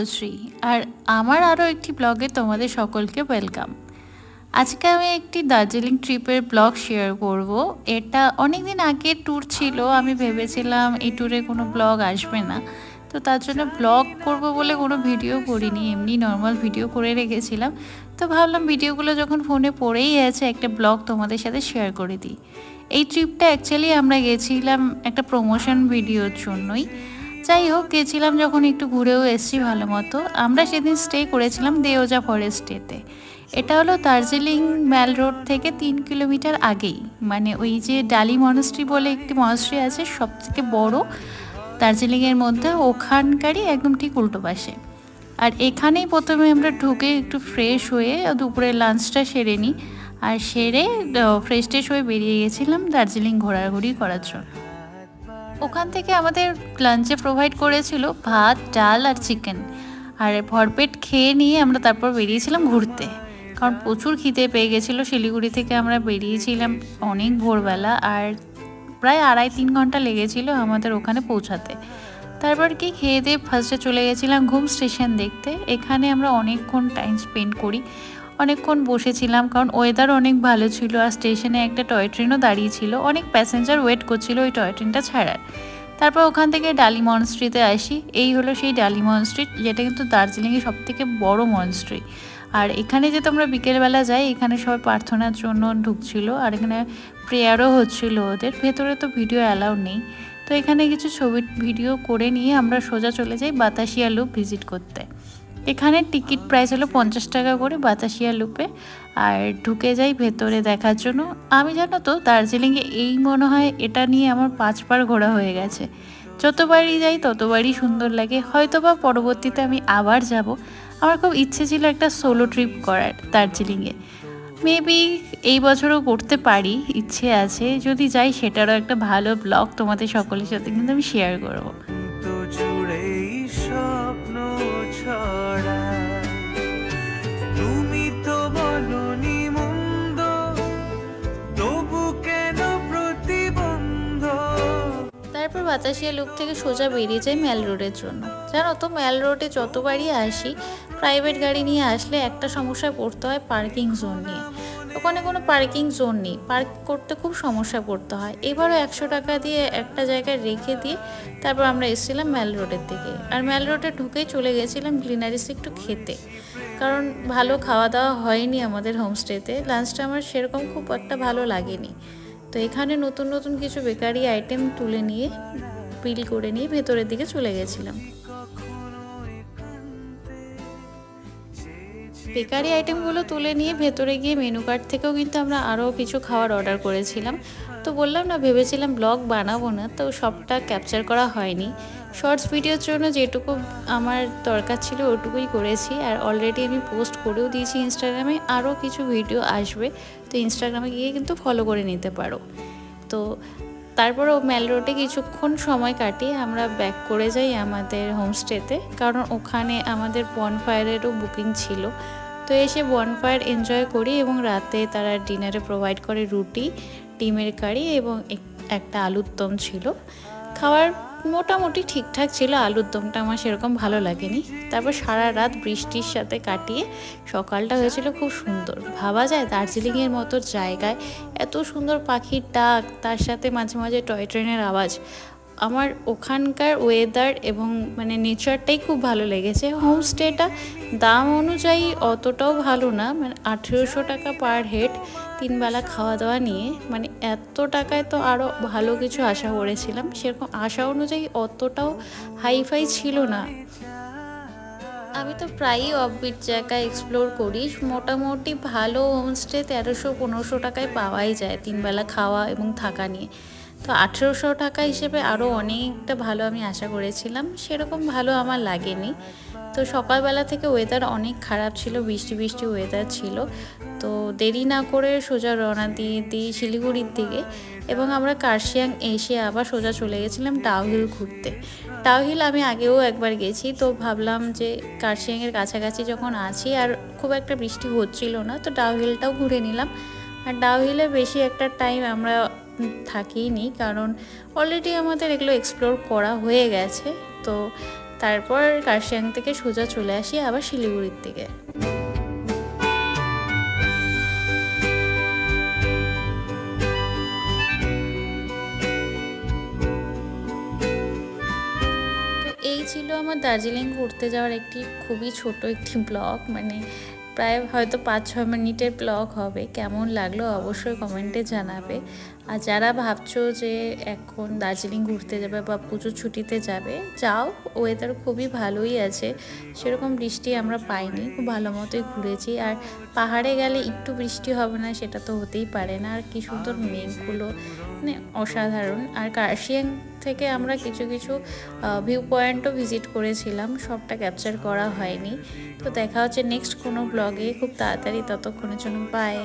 শুভশ্রী আর আমার আরও একটি ব্লগে তোমাদের সকলকে ওয়েলকাম। আজকে আমি একটি দার্জিলিং ট্রিপের ব্লগ শেয়ার করব। এটা অনেক দিন আগের ট্যুর ছিল, আমি ভেবেছিলাম এই ট্যুরে কোনো ব্লগ আসবে না, তো তার জন্য ব্লগ করব বলে কোনো ভিডিও করিনি, এমনি নর্মাল ভিডিও করে রেখেছিলাম। তো ভাবলাম ভিডিওগুলো যখন ফোনে পড়েই আছে একটা ব্লগ তোমাদের সাথে শেয়ার করে দিই। এই ট্রিপটা অ্যাকচুয়ালি আমরা গেছিলাম একটা প্রমোশন ভিডিওর জন্যই। যাই হোক, গেছিলাম যখন একটু ঘুরেও এসেছি ভালো মতো। আমরা সেদিন স্টে করেছিলাম দেওজা ফরেস্টেতে। এটা হলো দার্জিলিং ম্যাল রোড থেকে 3 কিলোমিটার আগেই, মানে ওই যে ডালি মনাস্ট্রি বলে একটি মনাস্ট্রি আছে সবথেকে বড় দার্জিলিংয়ের মধ্যে, ওখানকারই একদম ঠিক উল্টো পাশে। আর এখানেই প্রথমে আমরা ঢুকে একটু ফ্রেশ হয়ে দুপুরে লাঞ্চটা সেরে নিই, আর সেরে ফ্রেশ ট্রেশ হয়ে বেরিয়ে গেছিলাম দার্জিলিং ঘোরাঘুরি করার জন্য। ওখান থেকে আমাদের লাঞ্চে প্রোভাইড করেছিল ভাত, ডাল আর চিকেন, আর ভরপেট খেয়ে নিয়ে আমরা তারপর বেরিয়েছিলাম ঘুরতে, কারণ প্রচুর খিদে পেয়ে গেছিলো। শিলিগুড়ি থেকে আমরা বেরিয়েছিলাম অনেক ভোরবেলা, আর প্রায় 2.5-3 ঘন্টা লেগেছিল আমাদের ওখানে পৌঁছাতে। তারপর কি খেয়ে দিয়ে ফার্স্টে চলে গেছিলাম ঘুম স্টেশন দেখতে। এখানে আমরা অনেকক্ষণ টাইম স্পেন্ড করি, অনেকক্ষণ বসেছিলাম, কারণ ওয়েদার অনেক ভালো ছিল। আর স্টেশনে একটা টয় ট্রেনও দাঁড়িয়ে ছিল, অনেক প্যাসেঞ্জার ওয়েট করছিল ওই টয় ট্রেনটা ছাড়ার। তারপর ওখান থেকে ডালি মনাস্ট্রিতে আসি। এই হলো সেই ডালি মনাস্ট্রি, যেটা কিন্তু দার্জিলিংয়ের সবথেকে বড় মনাস্ট্রি। আর এখানে যে তোমরা বিকেলবেলা যাই, এখানে সবাই প্রার্থনার জন্য ঢুকছিল, আর এখানে প্রেয়ারও হচ্ছিল ওদের। ভেতরে তো ভিডিও অ্যালাউ নেই, তো এখানে কিছু ছবি ভিডিও করে নিয়ে আমরা সোজা চলে যাই বাতাসিয়া লুপ ভিজিট করতে। এখানে টিকিট প্রাইস হলো 50 টাকা করে বাতাসিয়া লুপে, আর ঢুকে যাই ভেতরে দেখার জন্য। আমি জানো তো দার্জিলিংয়ে এই মনে হয় এটা নিয়ে আমার 5 বার ঘোরা হয়ে গেছে। যতবারই যাই ততবারই সুন্দর লাগে। হয়তো বা পরবর্তীতে আমি আবার যাব। আমার খুব ইচ্ছে ছিল একটা সোলো ট্রিপ করার দার্জিলিংয়ে, মেবি এই বছরও করতে পারি, ইচ্ছে আছে। যদি যাই সেটারও একটা ভালো ব্লগ তোমাদের সকলের সাথে কিন্তু আমি শেয়ার করবো। তারপর বাতাসিয়া লুপ থেকে সোজা বেরিয়ে যাই ম্যাল রোডের জন্য। জানো তো, ম্যাল রোডে যতবারই আসি প্রাইভেট গাড়ি নিয়ে আসলে একটা সমস্যায় পড়তে হয় পার্কিং জোন নিয়ে। ওখানে কোনো পার্কিং জোন নেই, পার্ক করতে খুব সমস্যা পড়তে হয়। এবারও 100 টাকা দিয়ে একটা জায়গায় রেখে দিয়ে তারপর আমরা এসেছিলাম ম্যাল রোডের দিকে। আর ম্যাল রোডে ঢুকেই চলে গেছিলাম গ্লিনারিসে একটু খেতে, কারণ ভালো খাওয়া দাওয়া হয়নি আমাদের হোমস্টেতে। লাঞ্চটা আমার সেরকম খুব একটা ভালো লাগেনি। তো এখানে নতুন নতুন কিছু বেকারি আইটেম তুলে নিয়ে বিল করে নিয়ে ভেতরের দিকে চলে গেছিলাম। বেকারি আইটেমগুলো তুলে নিয়ে ভেতরে গিয়ে মেনু কার্ড থেকেও কিন্তু আমরা আরও কিছু খাবার অর্ডার করেছিলাম। তো বললাম না, ভেবেছিলাম ব্লগ বানাবো না, তো সবটা ক্যাপচার করা হয়নি। শর্টস ভিডিওর জন্য যেটুকু আমার দরকার ছিল ওটুকুই করেছি, আর অলরেডি আমি পোস্ট করেও দিয়েছি ইনস্টাগ্রামে। আরও কিছু ভিডিও আসবে, তো ইনস্টাগ্রামে গিয়ে কিন্তু ফলো করে নিতে পারো। তো তারপরও ম্যাল রোডে কিছুক্ষণ সময় কাটিয়ে আমরা ব্যাক করে যাই আমাদের হোমস্টেতে, কারণ ওখানে আমাদের বনফায়ারেরও বুকিং ছিল। তো এসে বনফায়ার এনজয় করি, এবং রাতে তারা ডিনারে প্রোভাইড করে রুটি, ডিমের কারি এবং একটা আলুর দম ছিল। খাবার মোটামুটি ঠিকঠাক ছিল, আলুর দমটা আমার সেরকম ভালো লাগেনি। তারপর সারা রাত বৃষ্টির সাথে কাটিয়ে সকালটা হয়েছিল খুব সুন্দর। ভাবা যায় দার্জিলিংয়ের মতো জায়গায় এত সুন্দর পাখির ডাক, তার সাথে মাঝে মাঝে টয় ট্রেনের আওয়াজ। আমার ওখানকার ওয়েদার এবং মানে নেচারটাই খুব ভালো লেগেছে। হোমস্টেটা দাম অনুযায়ী অতটাও ভালো না, মানে 1800 টাকা পার হেড, 3 বেলা খাওয়া দাওয়া নিয়ে। মানে এত টাকায় তো আরও ভালো কিছু আশা করেছিলাম, সেরকম আশা অনুযায়ী অতটাও হাইফাই ছিল না। আমি তো প্রায়ই অফবিট জায়গায় এক্সপ্লোর করি, মোটামুটি ভালো হোমস্টে 1300-1500 টাকায় পাওয়াই যায় 3 বেলা খাওয়া এবং থাকা নিয়ে। তো 1800 টাকা হিসেবে আরও অনেকটা ভালো আমি আশা করেছিলাম, সেরকম ভালো আমার লাগেনি। তো সকালবেলা থেকে ওয়েদার অনেক খারাপ ছিল, বৃষ্টি বৃষ্টি ওয়েদার ছিল। তো দেরি না করে সোজা রওনা দিয়ে দিই শিলিগুড়ির দিকে, এবং আমরা কার্শিয়াং এসে আবার সোজা চলে গেছিলাম ডাউহিল ঘুরতে। ডাউহিল আমি আগেও একবার গেছি, তো ভাবলাম যে কার্শিয়াংয়ের কাছাকাছি যখন আছি আর খুব একটা বৃষ্টি হচ্ছিল না, তো ডাউহিলটাও ঘুরে নিলাম। আর ডাউহিলে বেশি একটা টাইম আমরা থাকিনি, কারণ অলরেডি আমাদের এগুলো এক্সপ্লোর করা হয়ে গেছে। তো তারপর কার্শিয়াং থেকে সোজা চলে আসি আবার শিলিগুড়ির দিকে। এই ছিল আমার দার্জিলিং ঘুরতে যাওয়ার একটি খুবই ছোট একটি ব্লগ, মানে প্রায় হয়তো 5-6 মিনিটের ব্লগ হবে। কেমন লাগলো অবশ্যই কমেন্টে জানাবে। আর যারা ভাবছো যে এখন দার্জিলিং ঘুরতে যাবে বা পুজোর ছুটিতে যাবে, যাও, ওয়েদার খুবই ভালোই আছে, সেরকম বৃষ্টি আমরা পাইনি, খুব ভালো মতোই ঘুরেছি। আর পাহাড়ে গেলে একটু বৃষ্টি হবে না সেটা তো হতেই পারে না। আর কি সুন্দর মেঘগুলো, মানে অসাধারণ। আর কার্শিয়াং থেকে আমরা কিছু কিছু ভিউ পয়েন্টও ভিজিট করেছিলাম, সবটা ক্যাপচার করা হয়নি। তো দেখা হচ্ছে নেক্সট কোনো ব্লগে খুব তাড়াতাড়ি, ততক্ষণের জন্য বাই।